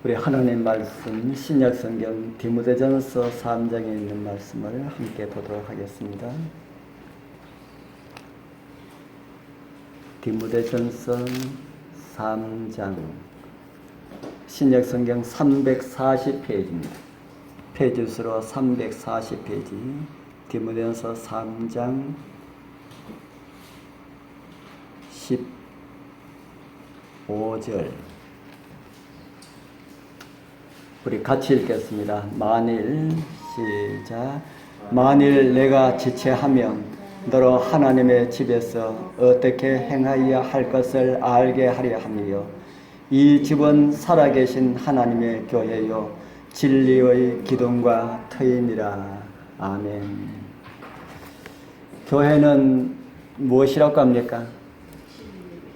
우리 하나님 말씀 신약성경 디모데전서 3장에 있는 말씀을 함께 보도록 하겠습니다. 디모데전서 3장 신약성경 340페이지입니다. 페이지 수로 340페이지 디모데전서 3장 15절 우리 같이 읽겠습니다. 만일 내가 지체하면 너로 하나님의 집에서 어떻게 행하여야 할 것을 알게 하려 함이요 이 집은 살아계신 하나님의 교회요 진리의 기둥과 터임이라. 아멘. 교회는 무엇이라고 합니까?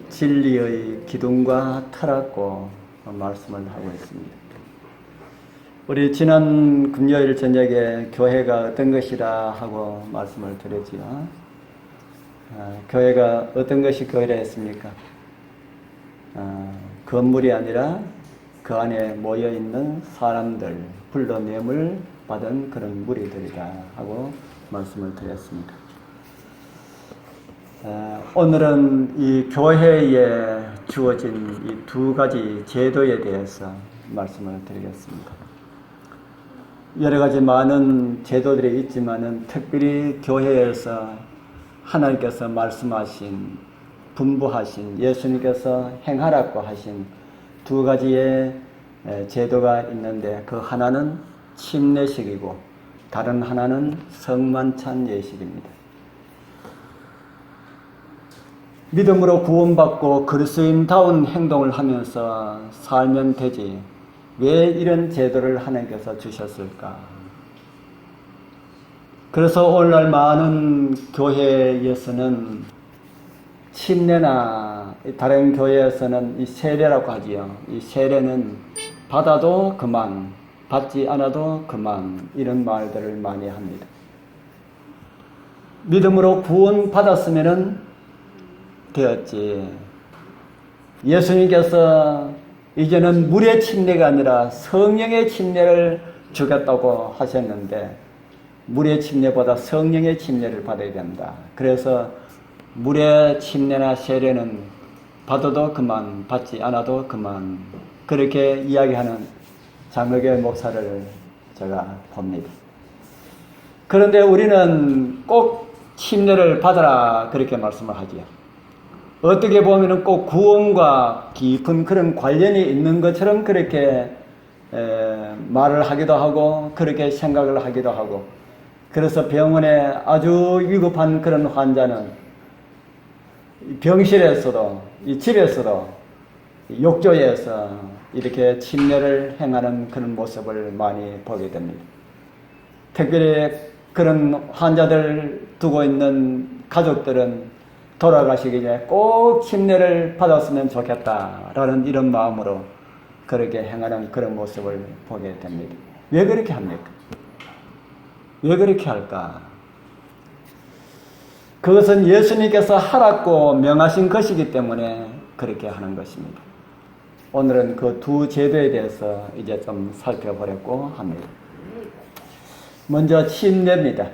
진리의 기둥과 터라고 말씀을 하고 있습니다. 우리 지난 금요일 저녁에 교회가 어떤 것이라 하고 말씀을 드렸지요. 교회가 어떤 것이 교회라 했습니까? 건물이 아니라 그 안에 모여있는 사람들, 불러냄을 받은 그런 무리들이다 하고 말씀을 드렸습니다. 오늘은 이 교회에 주어진 이 두 가지 제도에 대해서 말씀을 드리겠습니다. 여러 가지 많은 제도들이 있지만은 특별히 교회에서 하나님께서 말씀하신, 분부하신, 예수님께서 행하라고 하신 두 가지의 제도가 있는데 그 하나는 침례식이고 다른 하나는 성만찬 예식입니다. 믿음으로 구원받고 그리스도인다운 행동을 하면서 살면 되지 왜 이런 제도를 하나님께서 주셨을까? 그래서 오늘날 많은 교회에서는 침례나 다른 교회에서는 이 세례라고 하지요. 이 세례는 받아도 그만, 받지 않아도 그만 이런 말들을 많이 합니다. 믿음으로 구원받았으면은 되었지. 예수님께서 이제는 물의 침례가 아니라 성령의 침례를 주겠다고 하셨는데 물의 침례보다 성령의 침례를 받아야 된다. 그래서 물의 침례나 세례는 받아도 그만, 받지 않아도 그만 그렇게 이야기하는 장로교 목사를 제가 봅니다. 그런데 우리는 꼭 침례를 받아라 그렇게 말씀을 하지요. 어떻게 보면 꼭 구원과 깊은 그런 관련이 있는 것처럼 그렇게 말을 하기도 하고 그렇게 생각을 하기도 하고 그래서 병원에 아주 위급한 그런 환자는 병실에서도 이 집에서도 욕조에서 이렇게 침례를 행하는 그런 모습을 많이 보게 됩니다. 특별히 그런 환자들 두고 있는 가족들은 돌아가시기 전에 꼭 침례를 받았으면 좋겠다라는 이런 마음으로 그렇게 행하는 그런 모습을 보게 됩니다. 왜 그렇게 합니까? 왜 그렇게 할까? 그것은 예수님께서 하라고 명하신 것이기 때문에 그렇게 하는 것입니다. 오늘은 그 두 제도에 대해서 이제 좀 살펴보려고 합니다. 먼저 침례입니다.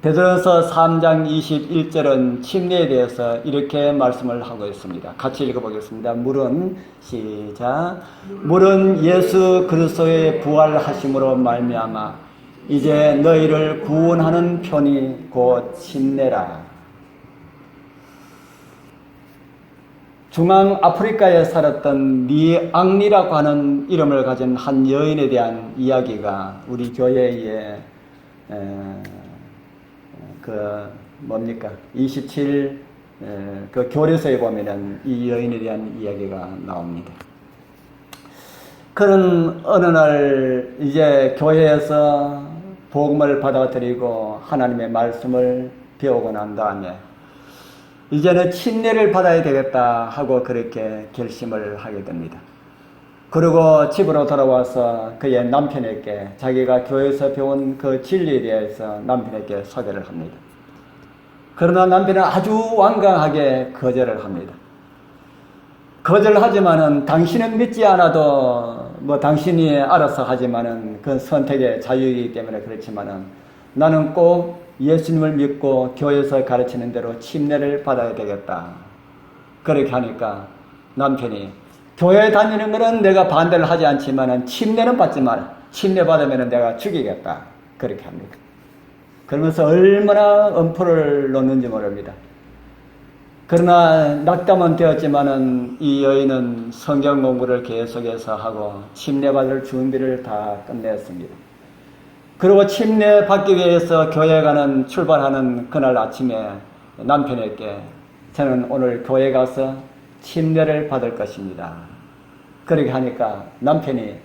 베드로서 3장 21절은 침례에 대해서 이렇게 말씀을 하고 있습니다. 같이 읽어보겠습니다. 물은 예수 그리스도의 부활하심으로 말미암아 이제 너희를 구원하는 편이 곧 침례라. 중앙 아프리카에 살았던 리앙리라고 하는 이름을 가진 한 여인에 대한 이야기가 우리 교회에 27 그 교례서에 보면은 이 여인에 대한 이야기가 나옵니다. 그런 어느 날 이제 교회에서 복음을 받아들이고 하나님의 말씀을 배우고 난 다음에 이제는 침례를 받아야 되겠다 하고 그렇게 결심을 하게 됩니다. 그리고 집으로 돌아와서 그의 남편에게 자기가 교회에서 배운 그 진리에 대해서 남편에게 소개를 합니다. 그러나 남편은 아주 완강하게 거절을 합니다. 거절하지만은 당신은 믿지 않아도 뭐 당신이 알아서 하지만은 그건 선택의 자유이기 때문에 그렇지만은 나는 꼭 예수님을 믿고 교회에서 가르치는 대로 침례를 받아야 되겠다. 그렇게 하니까 남편이 교회 다니는 거는 내가 반대를 하지 않지만은 침례는 받지 마라. 침례 받으면은 내가 죽이겠다. 그렇게 합니다. 그러면서 얼마나 엄포를 놓는지 모릅니다. 그러나 낙담은 되었지만은 이 여인은 성경 공부를 계속해서 하고 침례 받을 준비를 다 끝냈습니다. 그리고 침례 받기 위해서 교회 가는 출발하는 그날 아침에 남편에게 저는 오늘 교회 가서 침례를 받을 것입니다. 그렇게 하니까 남편이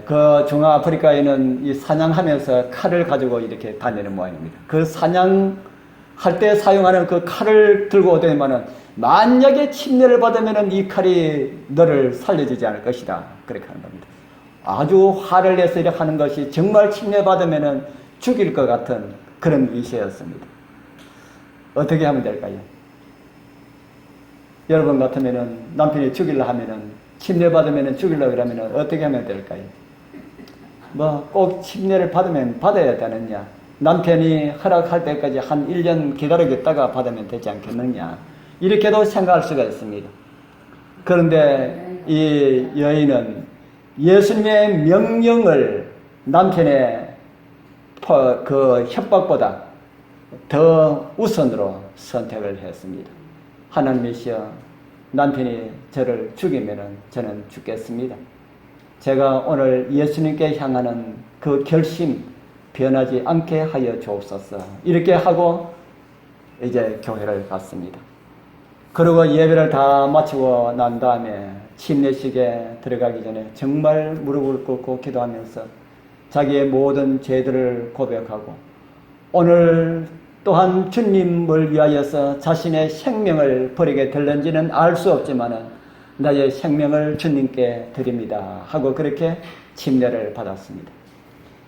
그 중앙아프리카에는 이 사냥하면서 칼을 가지고 이렇게 다니는 모양입니다. 그 사냥할 때 사용하는 그 칼을 들고 오더니만은 만약에 침례를 받으면은 이 칼이 너를 살려주지 않을 것이다. 그렇게 하는 겁니다. 아주 화를 내서 이렇게 하는 것이 정말 침례 받으면은 죽일 것 같은 그런 위세였습니다. 어떻게 하면 될까요? 여러분 같으면은 남편이 죽이려 하면은 침례 받으면 죽이려고 그러면 어떻게 하면 될까요? 뭐 꼭 침례를 받으면 받아야 되느냐? 남편이 허락할 때까지 한 1년 기다리겠다가 받으면 되지 않겠느냐? 이렇게도 생각할 수가 있습니다. 그런데 이 여인은 예수님의 명령을 남편의 그 협박보다 더 우선으로 선택을 했습니다. 하나님이시여 남편이 저를 죽이면은 저는 죽겠습니다. 제가 오늘 예수님께 향하는 그 결심 변하지 않게 하여 주옵소서. 이렇게 하고 이제 교회를 갔습니다. 그리고 예배를 다 마치고 난 다음에 침례식에 들어가기 전에 정말 무릎을 꿇고 기도하면서 자기의 모든 죄들을 고백하고 오늘 또한 주님을 위하여서 자신의 생명을 버리게 될는지는 알 수 없지만은 나의 생명을 주님께 드립니다 하고 그렇게 침례를 받았습니다.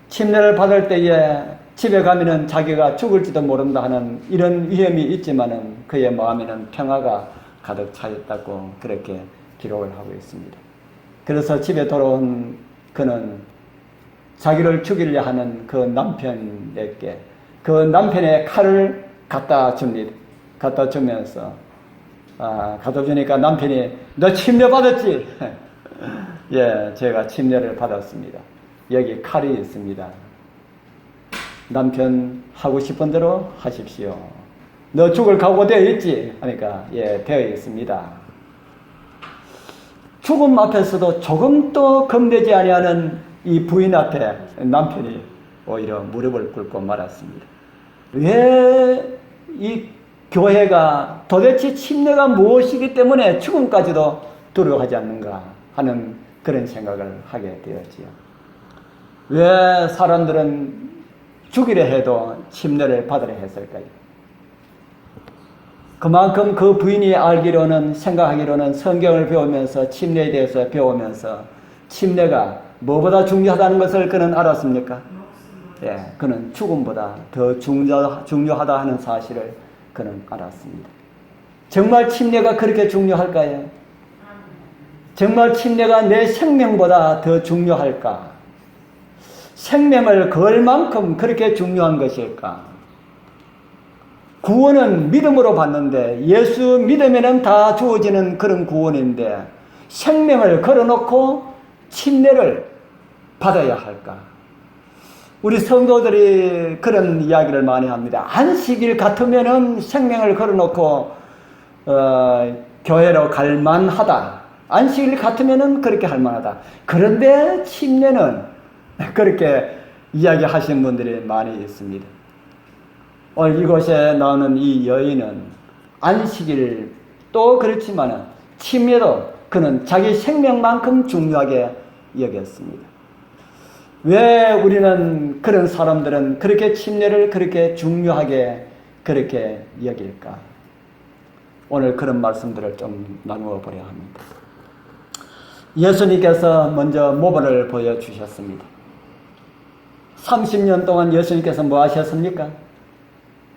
침례를 받을 때에 집에 가면은 자기가 죽을지도 모른다 하는 이런 위험이 있지만은 그의 마음에는 평화가 가득 차있다고 그렇게 기록을 하고 있습니다. 그래서 집에 돌아온 그는 자기를 죽이려 하는 그 남편에게 그 남편의 칼을 갖다 줍니다. 갖다 주면서 갖다 주니까 남편이 너 침례 받았지? 예, 제가 침례를 받았습니다. 여기 칼이 있습니다. 남편 하고 싶은 대로 하십시오. 너 죽을 각오 되어 있지? 하니까 예, 되어 있습니다. 죽음 앞에서도 조금도 겁내지 아니하는 이 부인 앞에 남편이 오히려 무릎을 꿇고 말았습니다. 왜 이 교회가 도대체 침례가 무엇이기 때문에 죽음까지도 두려워하지 않는가 하는 그런 생각을 하게 되었지요. 왜 사람들은 죽이려 해도 침례를 받으려 했을까요? 그만큼 그 부인이 알기로는 생각하기로는 성경을 배우면서 침례에 대해서 배우면서 침례가 뭐보다 중요하다는 것을 그는 알았습니까? 예, 그는 죽음보다 더 중요하다 하는 사실을 그는 알았습니다. 정말 침례가 그렇게 중요할까요? 정말 침례가 내 생명보다 더 중요할까? 생명을 걸 만큼 그렇게 중요한 것일까? 구원은 믿음으로 받는데 예수 믿으면 다 주어지는 그런 구원인데 생명을 걸어놓고 침례를 받아야 할까? 우리 성도들이 그런 이야기를 많이 합니다. 안식일 같으면은 생명을 걸어놓고 교회로 갈 만하다. 안식일 같으면은 그렇게 할 만하다. 그런데 침례는 그렇게 이야기하시는 분들이 많이 있습니다. 오늘 이곳에 나오는 이 여인은 안식일 또 그렇지만은 침례도 그는 자기 생명만큼 중요하게 여겼습니다. 왜 우리는 그런 사람들은 그렇게 침례를 그렇게 중요하게 그렇게 여길까? 오늘 그런 말씀들을 좀 나누어 보려 합니다. 예수님께서 먼저 모범을 보여주셨습니다. 30년 동안 예수님께서 뭐 하셨습니까?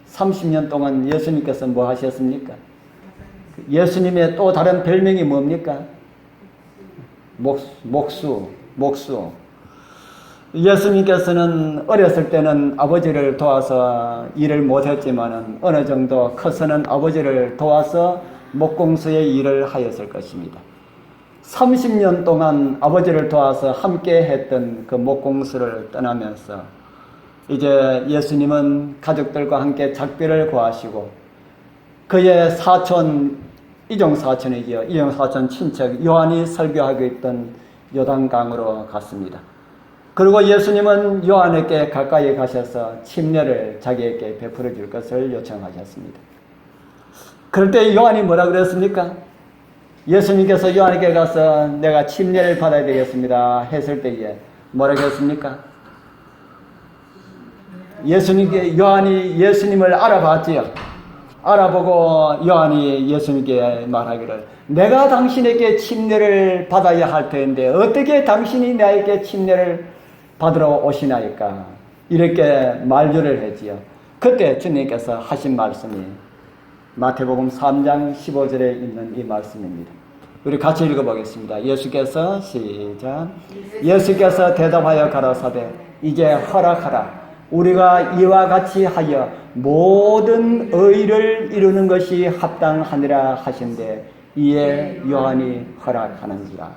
30년 동안 예수님께서 뭐 하셨습니까? 예수님의 또 다른 별명이 뭡니까? 목수. 예수님께서는 어렸을 때는 아버지를 도와서 일을 못했지만은 어느 정도 커서는 아버지를 도와서 목공소의 일을 하였을 것입니다. 30년 동안 아버지를 도와서 함께 했던 그 목공소를 떠나면서 이제 예수님은 가족들과 함께 작별을 구하시고 그의 사촌, 이종사촌이지요. 이종사촌 친척 요한이 설교하고 있던 요단강으로 갔습니다. 그리고 예수님은 요한에게 가까이 가셔서 침례를 자기에게 베풀어 줄 것을 요청하셨습니다. 그럴 때 요한이 뭐라 그랬습니까? 예수님께서 요한에게 가서 내가 침례를 받아야 되겠습니다 했을 때에 뭐라고 했습니까? 요한이 예수님을 알아봤지요. 알아보고 요한이 예수님께 말하기를 내가 당신에게 침례를 받아야 할 텐데 어떻게 당신이 나에게 침례를 받으러 오시나이까? 이렇게 만류를 했지요. 그때 주님께서 하신 말씀이 마태복음 3장 15절에 있는 이 말씀입니다. 우리 같이 읽어보겠습니다. 예수께서 시작. 예수께서 대답하여 가라사대 이제 허락하라. 우리가 이와 같이 하여 모든 의를 이루는 것이 합당하니라 하신대 이에 요한이 허락하는지라.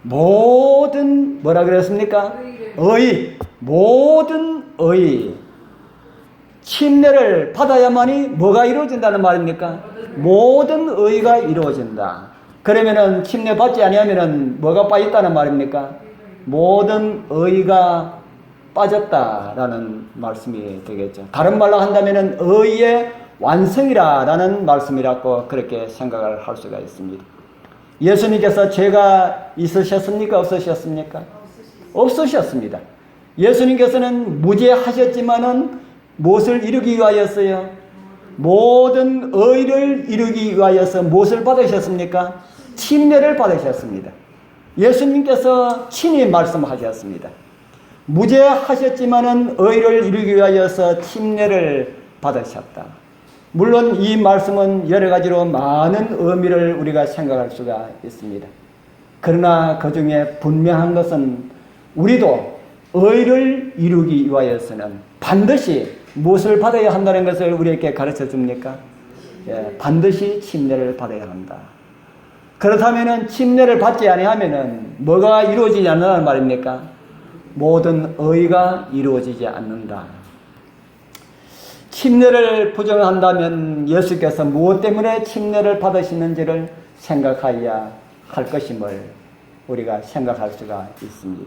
모든 뭐라 그랬습니까? 의. 모든 의. 침례를 받아야만이 뭐가 이루어진다는 말입니까? 모든 의가 이루어진다. 그러면은 침례 받지 아니하면은 뭐가 빠졌다는 말입니까? 모든 의가 빠졌다라는 말씀이 되겠죠. 다른 말로 한다면은 의의 완성이라는 말씀이라고 그렇게 생각을 할 수가 있습니다. 예수님께서 죄가 있으셨습니까? 없으셨습니까? 없으셨습니다. 예수님께서는 무죄하셨지만은 무엇을 이루기 위하였어요? 모든 의를 이루기 위하여서 무엇을 받으셨습니까? 침례를 받으셨습니다. 예수님께서 친히 말씀하셨습니다. 무죄하셨지만은 의를 이루기 위하여서 침례를 받으셨다. 물론 이 말씀은 여러 가지로 많은 의미를 우리가 생각할 수가 있습니다. 그러나 그 중에 분명한 것은 우리도 의를 이루기 위하여서는 반드시 무엇을 받아야 한다는 것을 우리에게 가르쳐 줍니까? 예, 반드시 침례를 받아야 한다. 그렇다면은 침례를 받지 아니하면은 뭐가 이루어지지 않는다는 말입니까? 모든 의가 이루어지지 않는다. 침례를 부정한다면 예수께서 무엇 때문에 침례를 받으시는지를 생각해야 할 것임을 우리가 생각할 수가 있습니다.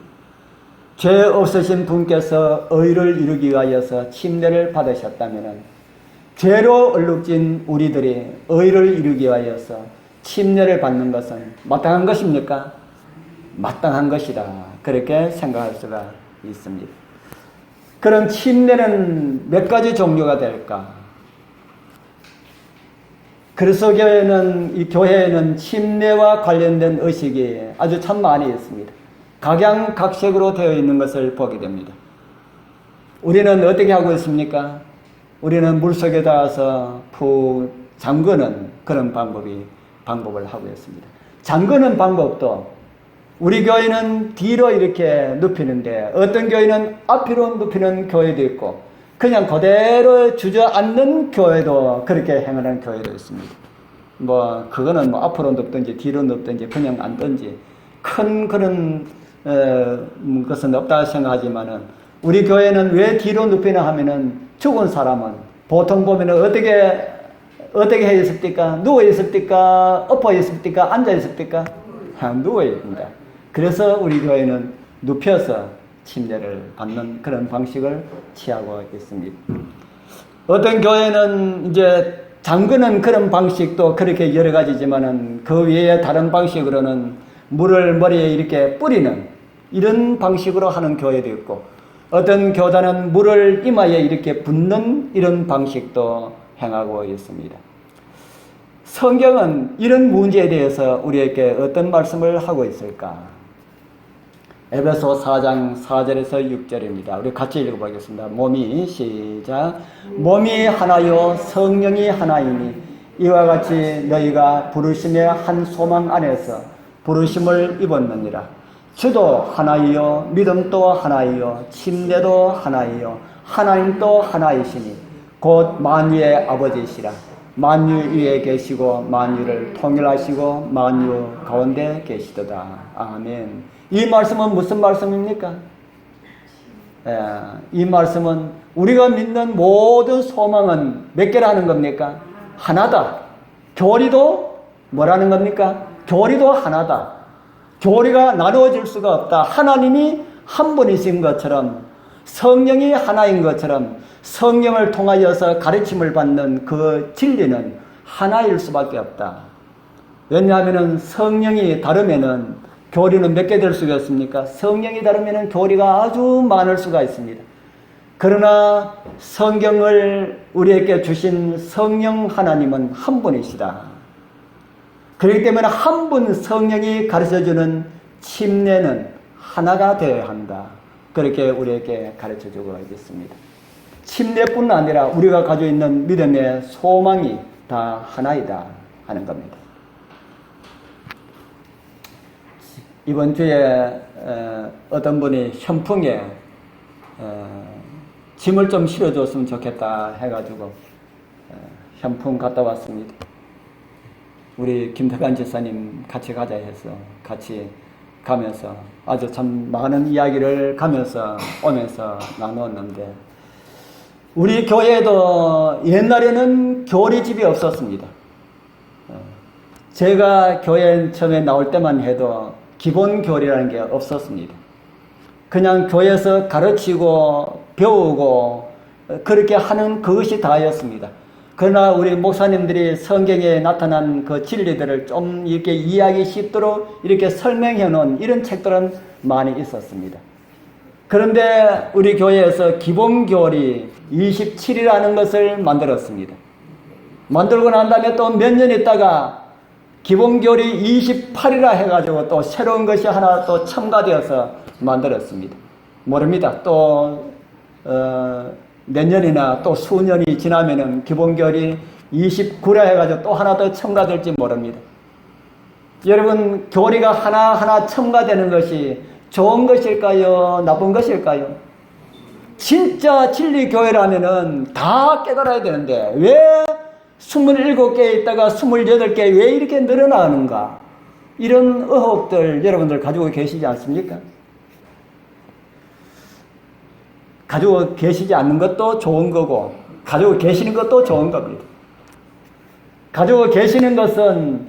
죄 없으신 분께서 의를 이루기 위하여서 침례를 받으셨다면 죄로 얼룩진 우리들이 의를 이루기 위하여서 침례를 받는 것은 마땅한 것입니까? 마땅한 것이다. 그렇게 생각할 수가 있습니다. 그럼 침례는 몇 가지 종류가 될까? 그리스도교회는 이 교회에는 침례와 관련된 의식이 아주 참 많이 있습니다. 각양각색으로 되어 있는 것을 보게 됩니다. 우리는 어떻게 하고 있습니까? 우리는 물속에 닿아서 푹 잠그는 그런 방법을 하고 있습니다. 잠그는 방법도 우리 교회는 뒤로 이렇게 눕히는데 어떤 교회는 앞으로 눕히는 교회도 있고 그냥 그대로 주저앉는 교회도 그렇게 행하는 교회도 있습니다. 그거는 앞으로 눕든지 뒤로 눕든지 그냥 앉든지 큰 그런 것은 없다 생각하지만은 우리 교회는 왜 뒤로 눕히나 하면은 죽은 사람은 보통 보면은 어떻게 해 있습니까? 누워 있습니까? 엎어 있습니까? 앉아 있습니까? 누워 있습니다. 그래서 우리 교회는 눕혀서 침례를 받는 그런 방식을 취하고 있습니다. 어떤 교회는 이제 잠그는 그런 방식도 그렇게 여러 가지지만은 그 외에 다른 방식으로는 물을 머리에 이렇게 뿌리는 이런 방식으로 하는 교회도 있고 어떤 교단은 물을 이마에 이렇게 붓는 이런 방식도 행하고 있습니다. 성경은 이런 문제에 대해서 우리에게 어떤 말씀을 하고 있을까? 에베소 4장 4절에서 6절입니다. 우리 같이 읽어보겠습니다. 시작. 몸이 하나요 성령이 하나이니 이와 같이 너희가 부르심의 한 소망 안에서 부르심을 입었느니라. 주도 하나이요 믿음도 하나이요 침례도 하나이요 하나님도 하나이시니 곧 만유의 아버지시라. 만유 위에 계시고 만유를 통일하시고 만유 가운데 계시도다. 아멘. 이 말씀은 무슨 말씀입니까? 이 말씀은 우리가 믿는 모든 소망은 몇 개라는 겁니까? 하나다. 교리도 뭐라는 겁니까? 교리도 하나다. 교리가 나누어질 수가 없다. 하나님이 한 분이신 것처럼 성령이 하나인 것처럼 성령을 통하여서 가르침을 받는 그 진리는 하나일 수밖에 없다. 왜냐하면 성령이 다르면은 교리는 몇 개 될 수가 있습니까? 성령이 다르면은 교리가 아주 많을 수가 있습니다. 그러나 성경을 우리에게 주신 성령 하나님은 한 분이시다. 그렇기 때문에 한 분 성령이 가르쳐주는 침례는 하나가 되어야 한다. 그렇게 우리에게 가르쳐주고 있습니다. 침례뿐 아니라 우리가 가지고 있는 믿음의 소망이 다 하나이다 하는 겁니다. 이번 주에 어떤 분이 현풍에 짐을 좀 실어줬으면 좋겠다 해가지고 현풍 갔다 왔습니다. 우리 김태관 지사님 같이 가자 해서 같이 가면서 아주 참 많은 이야기를 가면서 오면서 나누었는데, 우리 교회도 옛날에는 교리집이 없었습니다. 제가 교회 처음에 나올 때만 해도 기본 교리라는 게 없었습니다. 그냥 교회에서 가르치고 배우고 그렇게 하는 그것이 다였습니다. 그러나 우리 목사님들이 성경에 나타난 그 진리들을 좀 이렇게 이해하기 쉽도록 이렇게 설명해 놓은 이런 책들은 많이 있었습니다. 그런데 우리 교회에서 기본교리 27이라는 것을 만들었습니다. 만들고 난 다음에 또 몇 년 있다가 기본교리 28이라 해가지고 또 새로운 것이 하나 또 첨가되어서 만들었습니다. 모릅니다. 또 몇 년이나 또 수년이 지나면은 기본교리 29라 해가지고 또 하나 더 첨가될지 모릅니다. 여러분, 교리가 하나하나 첨가되는 것이 좋은 것일까요? 나쁜 것일까요? 진짜 진리교회라면은 다 깨달아야 되는데 왜 27개에 있다가 28개 왜 이렇게 늘어나는가? 이런 의혹들 여러분들 가지고 계시지 않습니까? 가지고 계시지 않는 것도 좋은 거고 가지고 계시는 것도 좋은 겁니다. 가지고 계시는 것은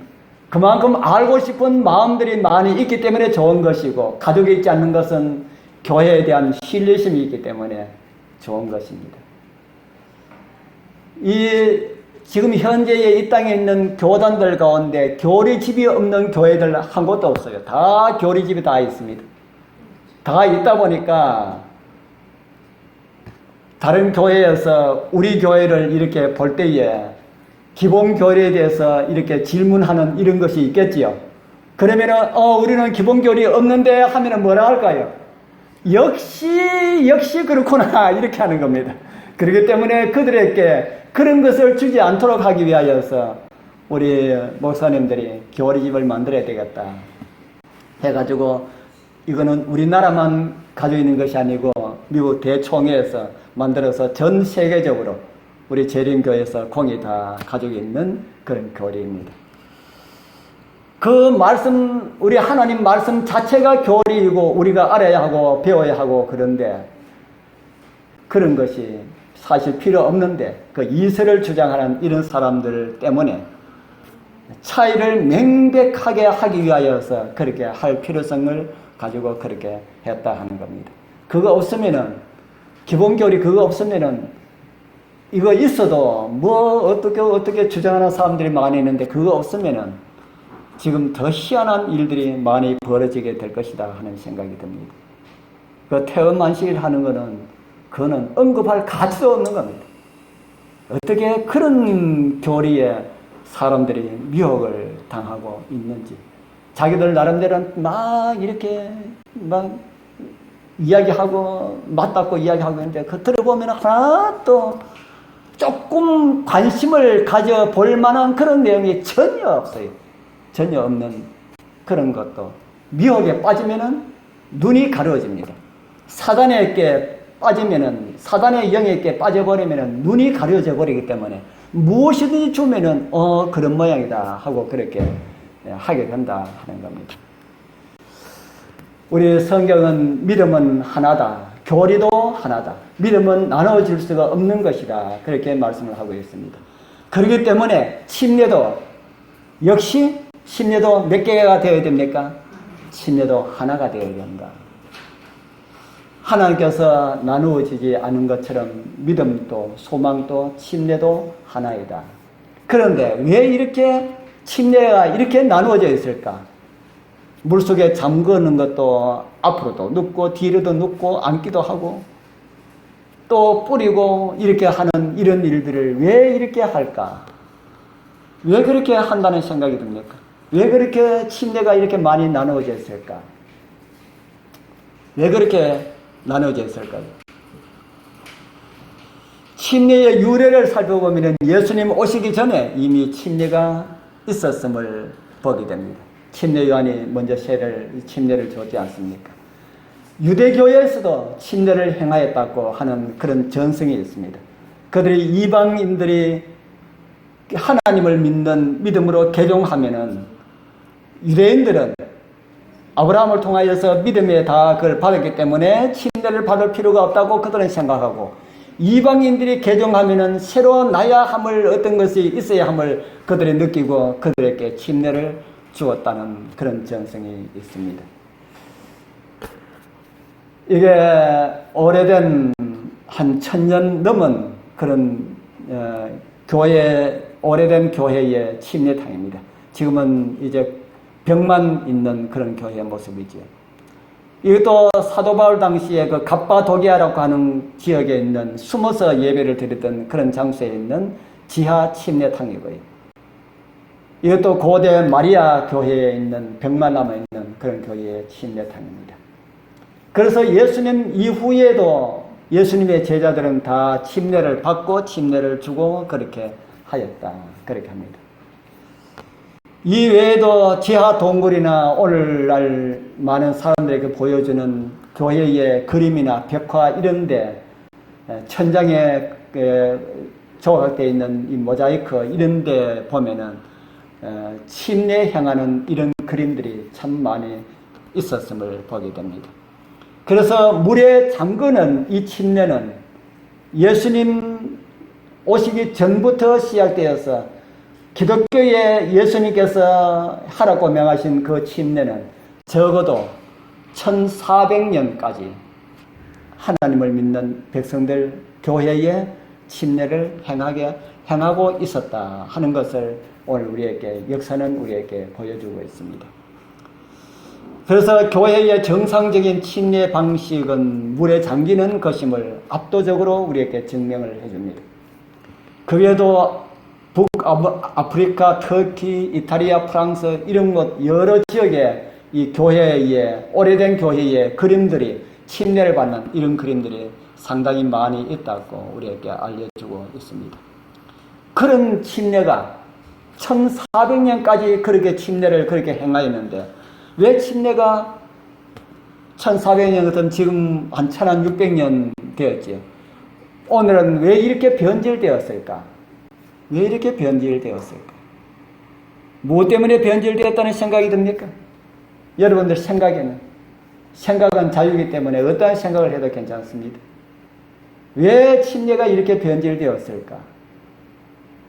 그만큼 알고 싶은 마음들이 많이 있기 때문에 좋은 것이고, 가지고 있지 않는 것은 교회에 대한 신뢰심이 있기 때문에 좋은 것입니다. 지금 현재의 이 땅에 있는 교단들 가운데 교리집이 없는 교회들 한 곳도 없어요. 다 교리집이 다 있습니다. 다 있다 보니까 다른 교회에서 우리 교회를 이렇게 볼 때에 기본 교리에 대해서 이렇게 질문하는 이런 것이 있겠지요. 그러면은 우리는 기본 교리 없는데 하면은 뭐라 할까요? 역시 그렇구나 이렇게 하는 겁니다. 그렇기 때문에 그들에게 그런 것을 주지 않도록 하기 위하여서 우리 목사님들이 교리집을 만들어야 되겠다 해가지고, 이거는 우리나라만 가지고 있는 것이 아니고 미국 대총회에서 만들어서 전 세계적으로 우리 재림교회에서 공이 다 가지고 있는 그런 교리입니다. 그 말씀, 우리 하나님 말씀 자체가 교리이고 우리가 알아야 하고 배워야 하고, 그런데 그런 것이 사실 필요 없는데 그 이세를 주장하는 이런 사람들 때문에 차이를 명백하게 하기 위하여서 그렇게 할 필요성을 가지고 그렇게 했다 하는 겁니다. 그거 없으면은, 기본교리 그거 없으면은, 이거 있어도 뭐 어떻게 주장하는 사람들이 많이 있는데 그거 없으면은 지금 더 희한한 일들이 많이 벌어지게 될 것이다 하는 생각이 듭니다. 그 태음만실 하는 거는 그거는 언급할 가치도 없는 겁니다. 어떻게 그런 교리에 사람들이 미혹을 당하고 있는지, 자기들 나름대로 막 이렇게 막 이야기하고 맞닿고 이야기하고 있는데 그 들어보면 하나도 조금 관심을 가져볼 만한 그런 내용이 전혀 없어요. 전혀 없는 그런 것도 미혹에 빠지면은 눈이 가려워집니다. 사단에게 빠지면은, 사단의 영에게 빠져버리면은 눈이 가려져 버리기 때문에 무엇이든지 주면은 그런 모양이다 하고 그렇게 하게 된다 하는 겁니다. 우리 성경은 믿음은 하나다, 교리도 하나다, 믿음은 나눠질 수가 없는 것이다, 그렇게 말씀을 하고 있습니다. 그렇기 때문에 침례도 역시 침례도 몇 개가 되어야 됩니까? 침례도 하나가 되어야 된다. 하나님께서 나누어지지 않은 것처럼 믿음도 소망도 침례도 하나이다. 그런데 왜 이렇게 침례가 이렇게 나누어져 있을까? 물속에 잠그는 것도 앞으로도 눕고 뒤로도 눕고 앉기도 하고 또 뿌리고 이렇게 하는 이런 일들을 왜 이렇게 할까? 왜 그렇게 한다는 생각이 듭니까? 왜 그렇게 침례가 이렇게 많이 나누어져 있을까? 왜 그렇게 나누어져 있을까요? 침례의 유래를 살펴보면 예수님 오시기 전에 이미 침례가 있었음을 보게 됩니다. 침례 요한이 먼저 침례를 줬지 않습니까? 유대교회에서도 침례를 행하였다고 하는 그런 전승이 있습니다. 그들이 이방인들이 하나님을 믿는 믿음으로 개종하면은 유대인들은 아브라함을 통하여서 믿음에 다 그걸 받았기 때문에 침례를 받을 필요가 없다고 그들은 생각하고, 이방인들이 개종하면은 새로 나야 함을 어떤 것이 있어야 함을 그들이 느끼고 그들에게 침례를 주었다는 그런 전승이 있습니다. 이게 오래된 한 1000년 넘은 그런 오래된 교회의 침례탕입니다. 지금은 이제 벽만 있는 그런 교회의 모습이죠. 이것도 사도 바울 당시에 그 갑바도기아라고 하는 지역에 있는 숨어서 예배를 드렸던 그런 장소에 있는 지하 침례탕이고요. 이것도 고대 마리아 교회에 있는 벽만 남아있는 그런 교회의 침례탕입니다. 그래서 예수님 이후에도 예수님의 제자들은 다 침례를 받고 침례를 주고 그렇게 하였다, 그렇게 합니다. 이 외에도 지하 동굴이나 오늘날 많은 사람들에게 보여주는 교회의 그림이나 벽화 이런데 천장에 조각되어 있는 이 모자이크 이런데 보면은 침례 향하는 이런 그림들이 참 많이 있었음을 보게 됩니다. 그래서 물에 잠그는 이 침례는 예수님 오시기 전부터 시작되어서 기독교에 예수님께서 하라고 명하신 그 침례는 적어도 1400년까지 하나님을 믿는 백성들 교회에 침례를 행하고 있었다 하는 것을 오늘 우리에게, 역사는 우리에게 보여주고 있습니다. 그래서 교회의 정상적인 침례 방식은 물에 잠기는 것임을 압도적으로 우리에게 증명을 해줍니다. 그 외에도 북아프리카, 터키, 이탈리아, 프랑스 이런 곳 여러 지역에 이 교회의, 오래된 교회의 그림들이 침례를 받는 이런 그림들이 상당히 많이 있다고 우리에게 알려주고 있습니다. 그런 침례가 1400년까지 그렇게 침례를 그렇게 행하였는데 왜 침례가 1400년이든 지금 한 1600년 되었지요. 오늘은 왜 이렇게 변질되었을까? 왜 이렇게 변질되었을까? 무엇 때문에 변질되었다는 생각이 듭니까? 여러분들 생각은 자유이기 때문에 어떠한 생각을 해도 괜찮습니다. 왜 침례가 이렇게 변질되었을까?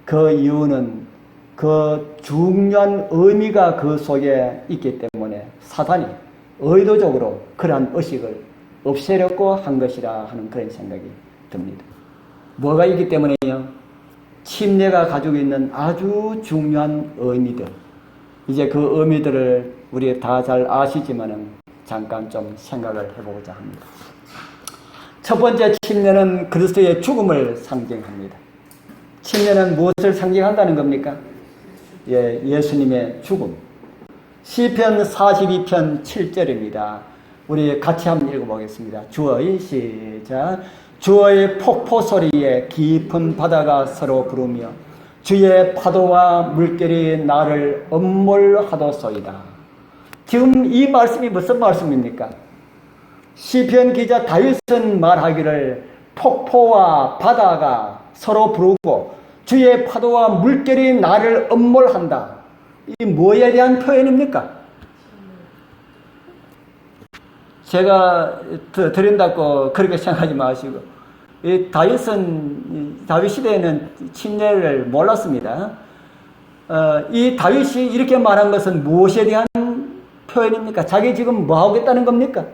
그 이유는 그 중요한 의미가 그 속에 있기 때문에 사단이 의도적으로 그러한 의식을 없애려고 한 것이라 하는 그런 생각이 듭니다. 뭐가 있기 때문에요? 침례가 가지고 있는 아주 중요한 의미들, 이제 그 의미들을 우리 다 잘 아시지만은 잠깐 좀 생각을 해보고자 합니다. 첫 번째 침례는 그리스도의 죽음을 상징합니다. 침례는 무엇을 상징한다는 겁니까? 예수님의 죽음. 시편 42편 7절입니다. 우리 같이 한번 읽어보겠습니다. 주의 시작. 주의 폭포 소리에 깊은 바다가 서로 부르며 주의 파도와 물결이 나를 엄몰하도소이다. 지금 이 말씀이 무슨 말씀입니까? 시편 기자 다윗은 말하기를 폭포와 바다가 서로 부르고 주의 파도와 물결이 나를 엄몰한다. 이 뭐에 대한 표현입니까? 제가 드린다고 그렇게 생각하지 마시고, 다윗 시대에는 침례를 몰랐습니다. 이 다윗이 이렇게 말한 것은 무엇에 대한 표현입니까? 자기 지금 뭐 하겠다는 겁니까?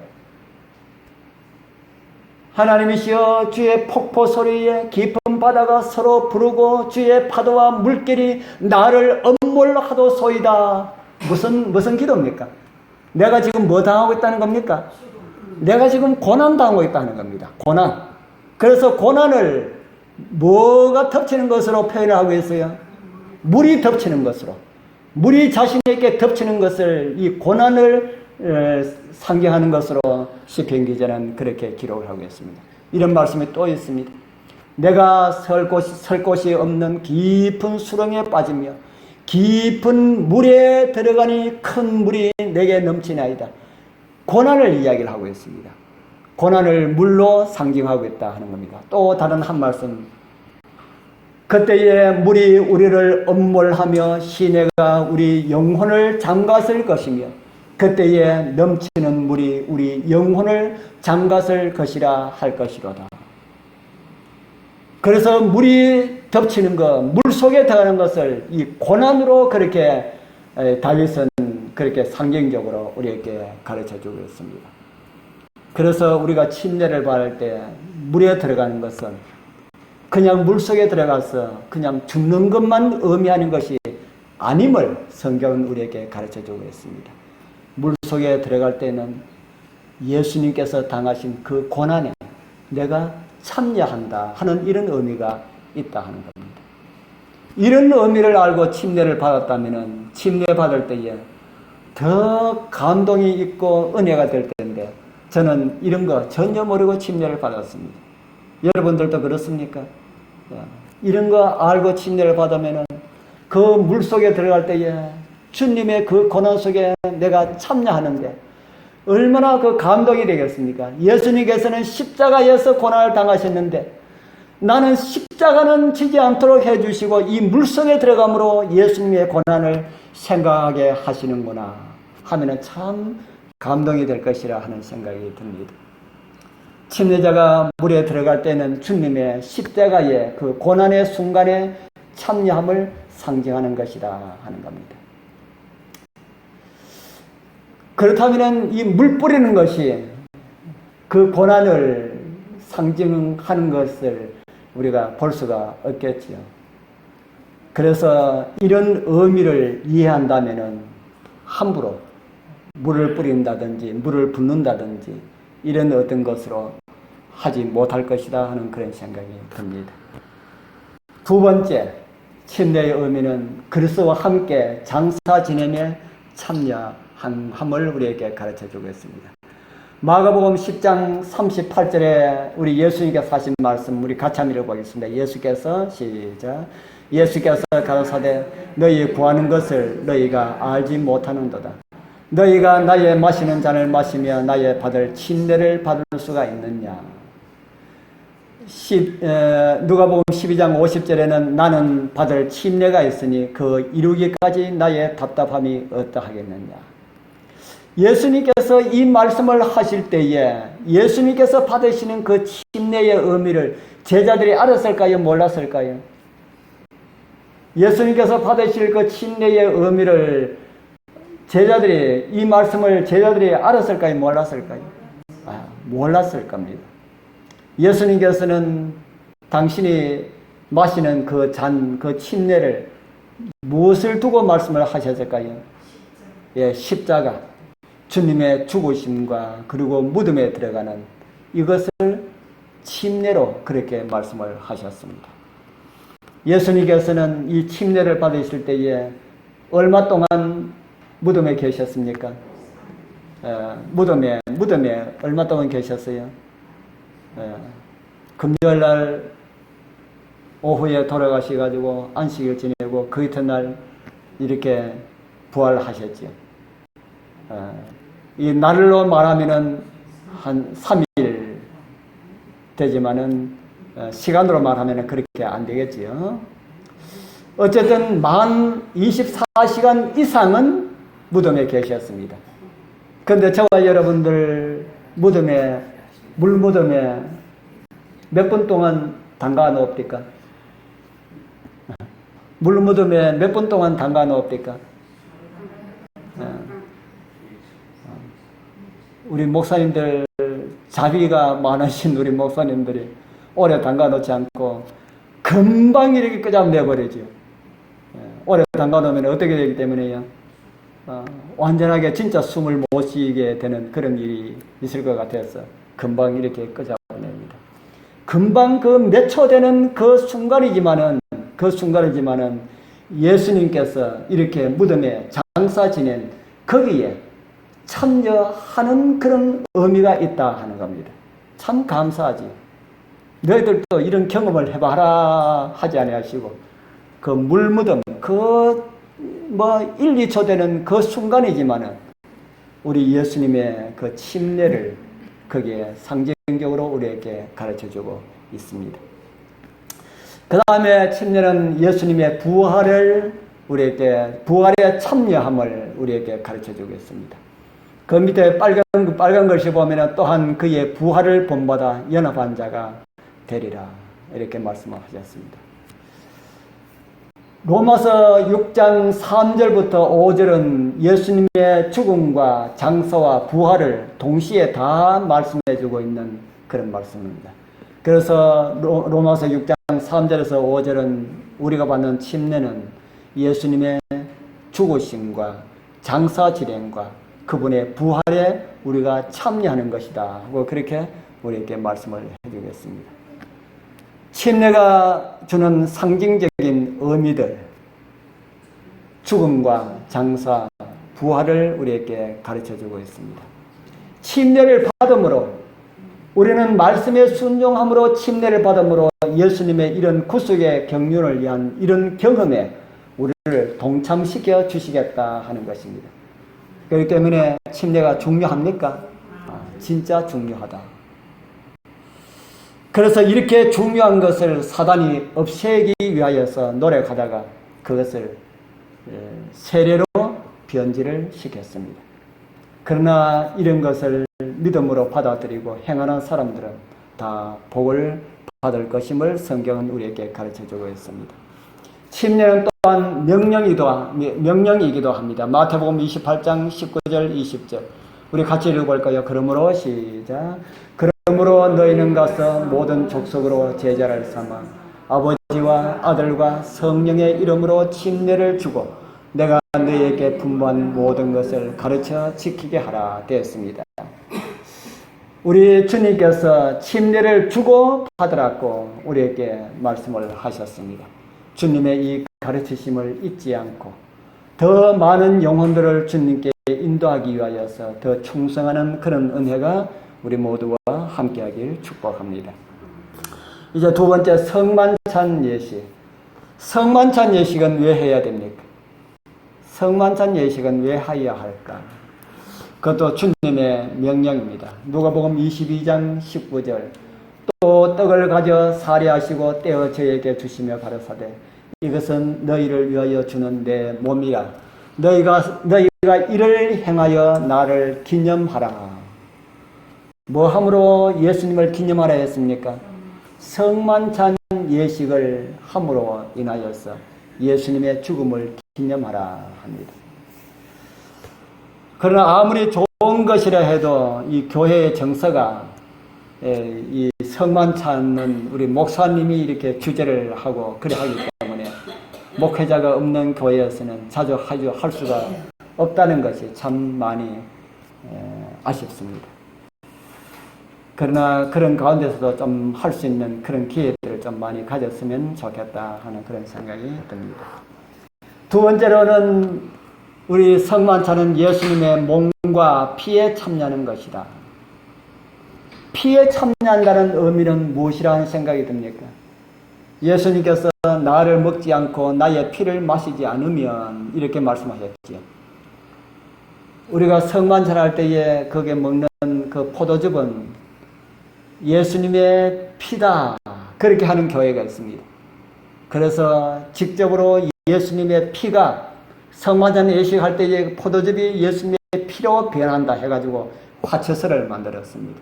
하나님이시여 주의 폭포 소리에 깊은 바다가 서로 부르고 주의 파도와 물결이 나를 엄몰하도소이다. 무슨 기도입니까? 내가 지금 뭐 당하고 있다는 겁니까? 내가 지금 고난 당하고 있다는 겁니다. 고난. 그래서 고난을 뭐가 덮치는 것으로 표현을 하고 있어요? 물이 덮치는 것으로. 물이 자신에게 덮치는 것을, 이 고난을 상징하는 것으로 시편 기자는 그렇게 기록을 하고 있습니다. 이런 말씀이 또 있습니다. 내가 설 곳이 없는 깊은 수렁에 빠지며 깊은 물에 들어가니 큰 물이 내게 넘치나이다. 고난을 이야기를 하고 있습니다. 고난을 물로 상징하고 있다 하는 겁니다. 또 다른 한 말씀. 그때에 물이 우리를 엄몰하며 시내가 우리 영혼을 잠갔을 것이며 그때에 넘치는 물이 우리 영혼을 잠갔을 것이라 할 것이로다. 그래서 물이 덮치는 것, 물 속에 들어가는 것을 이 고난으로 그렇게 다윗은 그렇게 상징적으로 우리에게 가르쳐주고 있습니다. 그래서 우리가 침례를 받을 때 물에 들어가는 것은 그냥 물 속에 들어가서 그냥 죽는 것만 의미하는 것이 아님을 성경은 우리에게 가르쳐주고 있습니다. 물 속에 들어갈 때는 예수님께서 당하신 그 고난에 내가 참여한다 하는 이런 의미가 있다 하는 겁니다. 이런 의미를 알고 침례를 받았다면 침례 받을 때에 더 감동이 있고 은혜가 될 텐데 저는 이런 거 전혀 모르고 침례를 받았습니다. 여러분들도 그렇습니까? 이런 거 알고 침례를 받으면 그 물 속에 들어갈 때에 주님의 그 고난 속에 내가 참여하는데 얼마나 그 감동이 되겠습니까? 예수님께서는 십자가에서 고난을 당하셨는데 나는 십자가는 지지 않도록 해주시고 이 물속에 들어감으로 예수님의 고난을 생각하게 하시는구나 하면은 참 감동이 될 것이라 하는 생각이 듭니다. 침례자가 물에 들어갈 때는 주님의 십자가의 그 고난의 순간에 참여함을 상징하는 것이다 하는 겁니다. 그렇다면 이 물 뿌리는 것이 그 고난을 상징하는 것을 우리가 볼 수가 없겠지요. 그래서 이런 의미를 이해한다면 함부로 물을 뿌린다든지 물을 붓는다든지 이런 어떤 것으로 하지 못할 것이다 하는 그런 생각이 듭니다. 두 번째, 침례의 의미는 그리스도와 함께 장사 지냄에 참여함을 우리에게 가르쳐주고 있습니다. 마가복음 10장 38절에 우리 예수님께서 하신 말씀 우리 같이 한번 읽어보겠습니다. 예수께서 가라사대 너희 구하는 것을 너희가 알지 못하는도다. 너희가 나의 마시는 잔을 마시며 나의 받을 침례를 받을 수가 있느냐. 누가복음 12장 50절에는 나는 받을 침례가 있으니 그 이루기까지 나의 답답함이 어떠하겠느냐. 예수님께서 이 말씀을 하실 때에 예수님께서 받으시는 그 침례의 의미를 제자들이 알았을까요? 몰랐을까요? 예수님께서 받으실 그 침례의 의미를 이 말씀을 제자들이 알았을까요? 몰랐을까요? 몰랐을 겁니다. 예수님께서는 당신이 마시는 그 잔, 그 침례를 무엇을 두고 말씀을 하셨을까요? 십자가. 주님의 죽으심과 그리고 무덤에 들어가는 이것을 침례로 그렇게 말씀을 하셨습니다. 예수님께서는 이 침례를 받으실 때에 얼마 동안 무덤에 계셨습니까? 무덤에 얼마 동안 계셨어요? 금요일날 오후에 돌아가셔가지고 안식일 지내고 그 이튿날 이렇게 부활하셨죠. 이 날로 말하면은 한 3일 되지만은 시간으로 말하면은 그렇게 안 되겠지요. 어쨌든 만 24시간 이상은 무덤에 계셨습니다. 그런데 저와 여러분들 물무덤에 몇 분 동안 담가 놓읍니까? 물무덤에 몇 분 동안 담가 놓읍니까? 우리 목사님들, 자비가 많으신 우리 목사님들이 오래 담가 놓지 않고 금방 이렇게 끄잡 내버리죠. 오래 담가 놓으면 어떻게 되기 때문에요? 완전하게 진짜 숨을 못 쉬게 되는 그런 일이 있을 것 같아서 금방 이렇게 끄잡아냅니다. 금방 그 몇 초 되는 그 순간이지만은 예수님께서 이렇게 무덤에 장사 지낸 거기에 참여하는 그런 의미가 있다 하는 겁니다. 참 감사하지. 너희들도 이런 경험을 해봐라 하지 아니하시고 그 물무덤 그 1, 2초 되는 그 순간이지만은 우리 예수님의 그 침례를 거기에 상징적으로 우리에게 가르쳐주고 있습니다. 그 다음에 침례는 예수님의 부활의 참여함을 우리에게 가르쳐주고 있습니다. 그 밑에 빨간 글씨 보면 또한 그의 부활을 본받아 연합한 자가 되리라 이렇게 말씀을 하셨습니다. 로마서 6장 3절부터 5절은 예수님의 죽음과 장사와 부활을 동시에 다 말씀해주고 있는 그런 말씀입니다. 그래서 로마서 6장 3절에서 5절은 우리가 받는 침례는 예수님의 죽으심과 장사 진행과 그분의 부활에 우리가 참여하는 것이다. 그렇게 우리에게 말씀을 해주겠습니다. 침례가 주는 상징적인 의미들, 죽음과 장사, 부활을 우리에게 가르쳐주고 있습니다. 침례를 받음으로 우리는 말씀에 순종함으로 침례를 받음으로 예수님의 이런 구속의 경륜을 위한 이런 경험에 우리를 동참시켜 주시겠다 하는 것입니다. 그렇기 때문에 침례가 중요합니까? 진짜 중요하다. 그래서 이렇게 중요한 것을 사단이 없애기 위하여서 노력하다가 그것을 세례로 변질을 시켰습니다. 그러나 이런 것을 믿음으로 받아들이고 행하는 사람들은 다 복을 받을 것임을 성경은 우리에게 가르쳐주고 있습니다. 침례는 또한 명령이기도 합니다. 마태복음 28장 19절 20절 우리 같이 읽어볼까요? 그러므로 시작. 그러므로 너희는 가서 모든 족속으로 제자를 삼아 아버지와 아들과 성령의 이름으로 침례를 주고 내가 너희에게 분부한 모든 것을 가르쳐 지키게 하라 되었습니다. 우리 주님께서 침례를 주고 받으라고 우리에게 말씀을 하셨습니다. 주님의 이 가르치심을 잊지 않고 더 많은 영혼들을 주님께 인도하기 위하여서 더 충성하는 그런 은혜가 우리 모두와 함께하길 축복합니다. 이제 두 번째 성만찬 예식. 성만찬 예식은 왜 해야 됩니까? 성만찬 예식은 왜 하여야 할까? 그것도 주님의 명령입니다. 누가복음 22장 19절 또 떡을 가져 사례하시고 떼어 저에게 주시며 가라사대 이것은 너희를 위하여 주는 내 몸이라 너희가 이를 행하여 나를 기념하라. 뭐 함으로 예수님을 기념하라 했습니까? 성만찬 예식을 함으로 인하여서 예수님의 죽음을 기념하라 합니다. 그러나 아무리 좋은 것이라 해도 이 교회의 정서가 이 성만찬은 우리 목사님이 이렇게 주재를 하고 그래 하기 때문에 목회자가 없는 교회에서는 자주 할 수가 없다는 것이 참 많이 아쉽습니다. 그러나 그런 가운데서도 좀 할 수 있는 그런 기회들을 좀 많이 가졌으면 좋겠다 하는 그런 생각이 듭니다. 두 번째로는 우리 성만찬은 예수님의 몸과 피에 참여하는 것이다. 피에 참여한다는 의미는 무엇이라는 생각이 듭니까? 예수님께서 나를 먹지 않고 나의 피를 마시지 않으면 이렇게 말씀하셨죠. 우리가 성만찬할 때에 거기에 먹는 그 포도즙은 예수님의 피다. 그렇게 하는 교회가 있습니다. 그래서 직접으로 예수님의 피가 성만찬 예식할 때에 포도즙이 예수님의 피로 변한다 해가지고 화채설을 만들었습니다.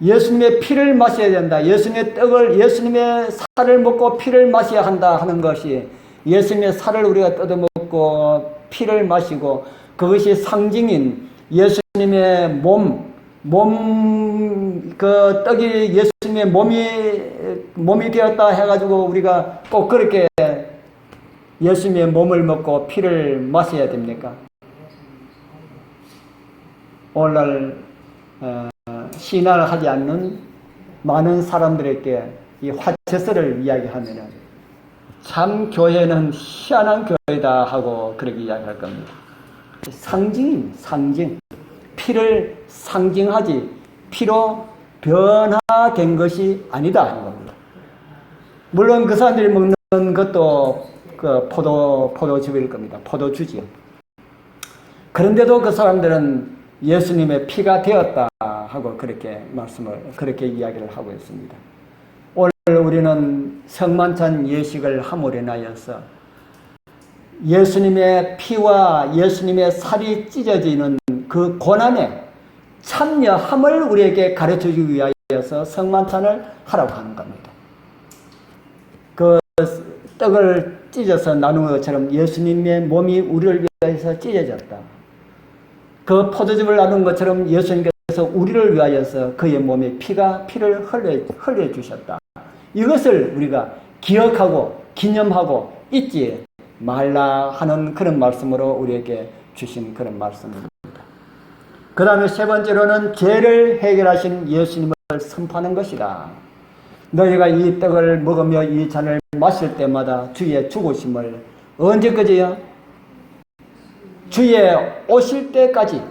예수님의 피를 마셔야 된다. 예수님의 떡을, 예수님의 살을 먹고 피를 마셔야 한다 하는 것이 예수님의 살을 우리가 뜯어먹고 피를 마시고 그것이 상징인 예수님의 그 떡이 예수님의 몸이 되었다 해가지고 우리가 꼭 그렇게 예수님의 몸을 먹고 피를 마셔야 됩니까? 오늘날 신앙을 하지 않는 많은 사람들에게 이 화채설을 이야기하면은 참 교회는 희한한 교회다 하고 그렇게 이야기할 겁니다. 상징입니다. 상징. 피를 상징하지 피로 변화된 것이 아니다 하는 겁니다. 물론 그 사람들이 먹는 것도 그 포도즙일 겁니다. 포도주지요. 그런데도 그 사람들은 예수님의 피가 되었다 하고 그렇게 이야기를 하고 있습니다. 오늘 우리는 성만찬 예식을 함으로 인하여서 예수님의 피와 예수님의 살이 찢어지는 그 고난에 참여함을 우리에게 가르쳐주기 위하여서 성만찬을 하라고 하는 겁니다. 그 떡을 찢어서 나누는 것처럼 예수님의 몸이 우리를 위하여서 찢어졌다. 그 포도즙을 나눈 것처럼 예수님께서 우리를 위하여서 그의 몸에 피를 흘려주셨다. 이것을 우리가 기억하고 기념하고 잊지 말라 하는 그런 말씀으로 우리에게 주신 그런 말씀입니다. 그 다음에 세 번째로는 죄를 해결하신 예수님을 선포하는 것이다. 너희가 이 떡을 먹으며 이 잔을 마실 때마다 주의 죽으심을 언제까지요? 주의 오실 때까지,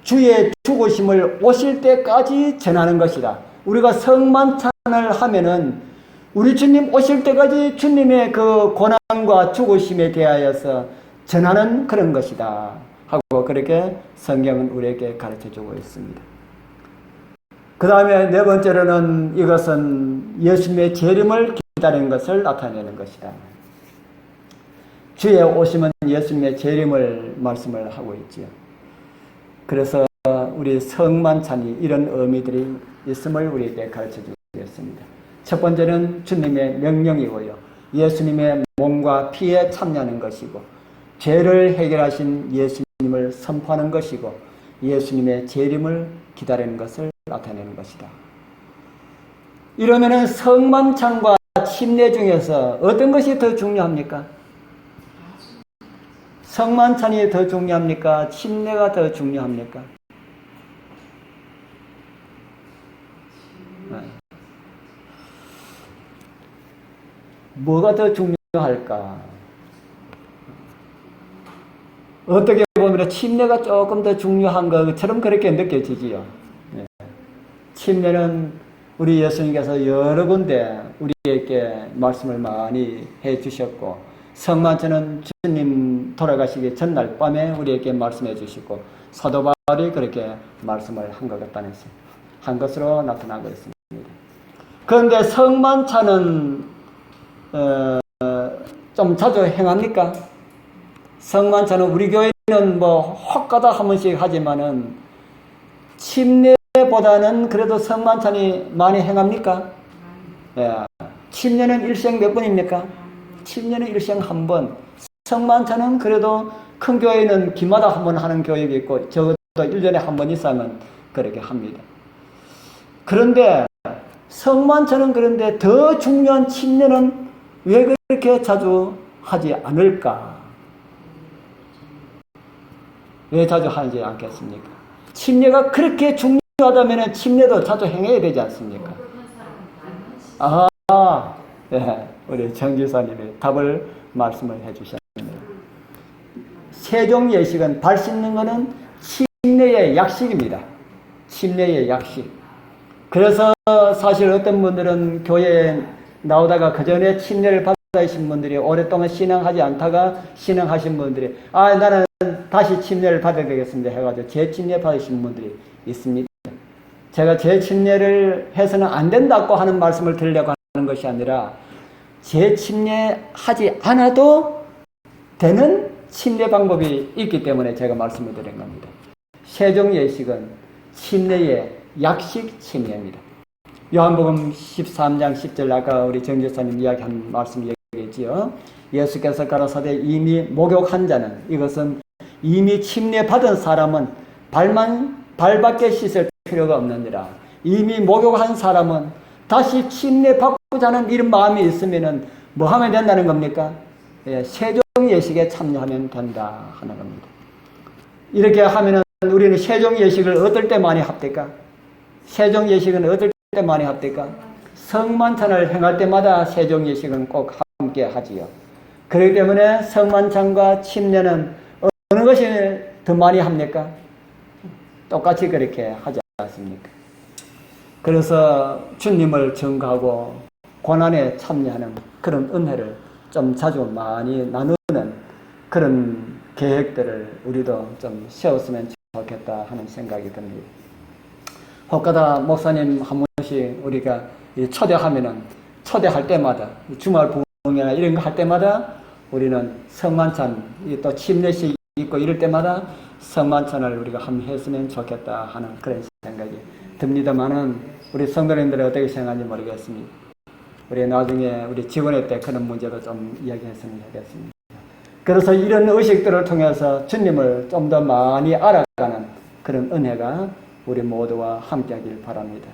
주의 죽으심을 오실 때까지 전하는 것이다. 우리가 성만찬을 하면은 우리 주님 오실 때까지 주님의 그 고난과 죽으심에 대하여서 전하는 그런 것이다 하고 그렇게 성경은 우리에게 가르쳐주고 있습니다. 그 다음에 네 번째로는 이것은 예수님의 재림을 기다리는 것을 나타내는 것이다. 주의 오심은 예수님의 재림을 말씀을 하고 있지요. 그래서 우리 성만찬이 이런 의미들이 있음을 우리에게 가르쳐주겠습니다. 첫 번째는 주님의 명령이고요. 예수님의 몸과 피에 참여하는 것이고 죄를 해결하신 예수님을 선포하는 것이고 예수님의 재림을 기다리는 것을 나타내는 것이다. 이러면은 성만찬과 침례 중에서 어떤 것이 더 중요합니까? 성만찬이 더 중요합니까? 침례가 더 중요합니까? 뭐가 더 중요할까? 어떻게 보면 침례가 조금 더 중요한 것처럼 그렇게 느껴지지요. 네. 침례는 우리 예수님께서 여러 군데 우리에게 말씀을 많이 해주셨고 성만찬은 주님 돌아가시기 전날 밤에 우리에게 말씀해 주시고 사도 바울이 그렇게 말씀을 한 것으로 나타나고 있습니다. 그런데 성만찬은 좀 자주 행합니까? 성만찬은 우리 교회는 혹가다 한 번씩 하지만은 침례보다는 그래도 성만찬이 많이 행합니까? 예. 침례는 일생 몇 번입니까? 침례는 일생 한 번. 성만찬은 그래도 큰 교회는 기마다 한 번 하는 교회가 있고 적어도 1년에 한 번 이상은 그렇게 합니다. 그런데 성만찬은 그런데 더 중요한 침례는 왜 그렇게 자주 하지 않을까? 왜 자주 하지 않겠습니까? 침례가 그렇게 중요하다면 침례도 자주 행해야 되지 않습니까? 네, 우리 정 기사님이 답을 말씀을 해주셨습니다. 세종 예식은 발 씻는 것은 침례의 약식입니다. 침례의 약식. 그래서 사실 어떤 분들은 교회에 나오다가 그 전에 침례를 받으신 분들이 오랫동안 신앙하지 않다가 신앙하신 분들이 나는 다시 침례를 받아야 되겠습니다 해가지고 재침례 받으신 분들이 있습니다. 제가 재침례를 해서는 안 된다고 하는 말씀을 드리려고 하는 것이 아니라 재침례하지 않아도 되는 침례 방법이 있기 때문에 제가 말씀을 드린 겁니다. 세종예식은 침례의 약식 침례입니다. 요한복음 13장 10절 아까 우리 정교사님 이야기한 말씀 얘기했지요. 예수께서 가라사대 이미 목욕한 자는, 이것은 이미 침례 받은 사람은 발밖에 씻을 필요가 없느니라. 이미 목욕한 사람은 다시 침례 받고자 하는 이런 마음이 있으면은 뭐 하면 된다는 겁니까? 세종 예식에 참여하면 된다 하는 겁니다. 이렇게 하면은 우리는 세종 예식을 어떨 때 많이 합니까? 세종 예식은 어떨 때 많이 합니까? 성만찬을 행할 때마다 세종 예식은 꼭 함께 하지요. 그렇기 때문에 성만찬과 침례는 어느 것이 더 많이 합니까? 똑같이 그렇게 하지 않습니까? 그래서 주님을 증거하고 고난에 참여하는 그런 은혜를 좀 자주 많이 나누는 그런 계획들을 우리도 좀 세웠으면 좋겠다 하는 생각이 듭니다. 혹가다 목사님 한 번씩 우리가 초대하면은 초대할 때마다 주말 부흥이나 이런 거 할 때마다 우리는 성만찬 또 침례식 있고 이럴 때마다 성만찬을 우리가 한번 했으면 좋겠다 하는 그런 생각이 듭니다만은 우리 성도님들이 어떻게 생각하는지 모르겠습니다. 우리 나중에 우리 직원회 때 그런 문제도 좀 이야기했으면 좋겠습니다. 그래서 이런 의식들을 통해서 주님을 좀 더 많이 알아가는 그런 은혜가 우리 모두와 함께하길 바랍니다.